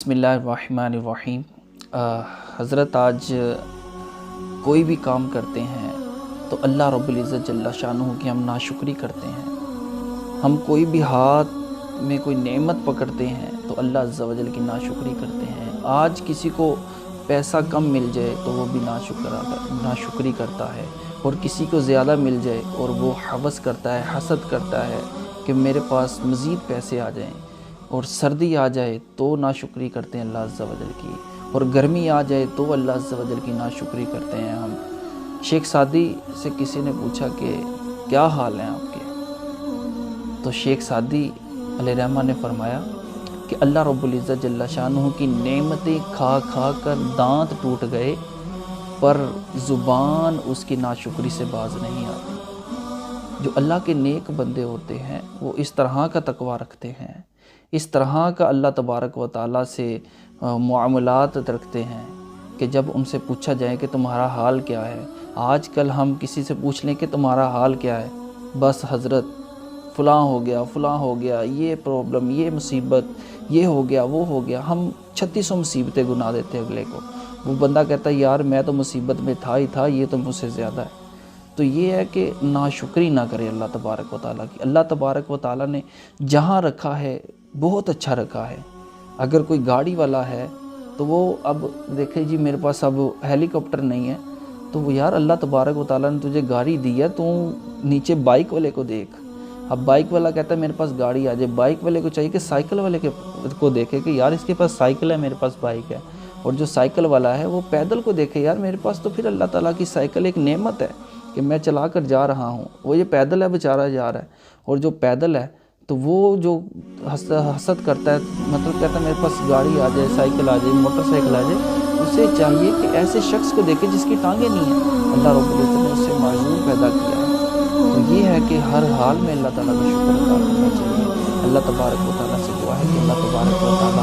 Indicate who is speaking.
Speaker 1: बिस्मिल्लाहिर्रहमानिर्रहीम। हज़रत आज कोई भी काम करते हैं तो अल्लाह रब्बुल इज़्ज़त जल्ला शानुहु की हम नाशुक्री करते हैं। हम कोई भी हाथ में कोई नेमत पकड़ते हैं तो अल्लाह अज़्ज़ा व जल की नाशुक्री करते हैं। आज किसी को पैसा कम मिल जाए तो वो भी नाशुक्री करता है, और किसी को ज़्यादा मिल जाए और वो हवस करता है, हसद करता है कि मेरे पास मज़ीद पैसे आ जाएं। और सर्दी आ जाए तो नाशुक्री करते हैं अल्लाह अज़्ज़ा व जल की, और गर्मी आ जाए तो अल्लाह अज़्ज़ा व जल की नाशुक्री करते हैं हम। शेख सादी से किसी ने पूछा कि क्या हाल हैं आपके, तो शेख सादी अलैहिर्रहमान ने फरमाया कि अल्लाह रब्बुल इज़्ज़त जल्ला शानुहु की नेमतें खा खा कर दांत टूट गए, पर ज़ुबान उसकी नाशुक्री से बाज नहीं आती। जो अल्लाह के नेक बंदे होते हैं वो इस तरह का तकवा रखते हैं, इस तरह का अल्लाह तबारक व तआला से मुआमलात रखते हैं कि जब उनसे पूछा जाए कि तुम्हारा हाल क्या है, आजकल हम किसी से पूछ लें कि तुम्हारा हाल क्या है, बस हज़रत फ़लाँ हो गया, ये प्रॉब्लम, ये मुसीबत, ये हो गया, वो हो गया। हम 3600 मुसीबतें गुना देते अगले को। वो बंदा कहता है यार मैं तो मुसीबत में था ही था, ये तो मुझसे ज़्यादा है। तो ये है कि नाशुक्री ना करे अल्लाह तबारक व तआला की। अल्लाह तबारक व तआला ने जहाँ रखा है बहुत अच्छा रखा है। अगर कोई गाड़ी वाला है तो वो अब देखे जी मेरे पास अब हेलीकॉप्टर नहीं है, तो वो यार अल्लाह तबारक व तआला ने तुझे गाड़ी दी है, तू नीचे बाइक वाले को देख। अब बाइक वाला कहता है मेरे पास गाड़ी आ जाए, बाइक वाले को चाहिए कि साइकिल वाले को देखे कि यार इसके पास साइकिल है, मेरे पास बाइक है। और जो साइकिल वाला है वो पैदल को देखे, यार मेरे पास तो फिर अल्लाह ताला की साइकिल एक नेमत है कि मैं चला कर जा रहा हूँ। वो ये पैदल है, बेचारा जा रहा है। और जो पैदल है तो वो जो हसद करता है, मतलब कहता है मेरे पास गाड़ी आ जाए, साइकिल आ जाए, मोटरसाइकिल आ जाए, उसे चाहिए कि ऐसे शख्स को देखे जिसकी टांगें नहीं हैं। अल्लाह रब्बुल इज़्ज़त ने उससे माजूर पैदा किया है। तो ये है कि हर हाल में अल्लाह ताला का शुक्र अदा करना चाहिए। अल्लाह तबारक व तआला से दुआ है कि अल्लाह तबारक व तआला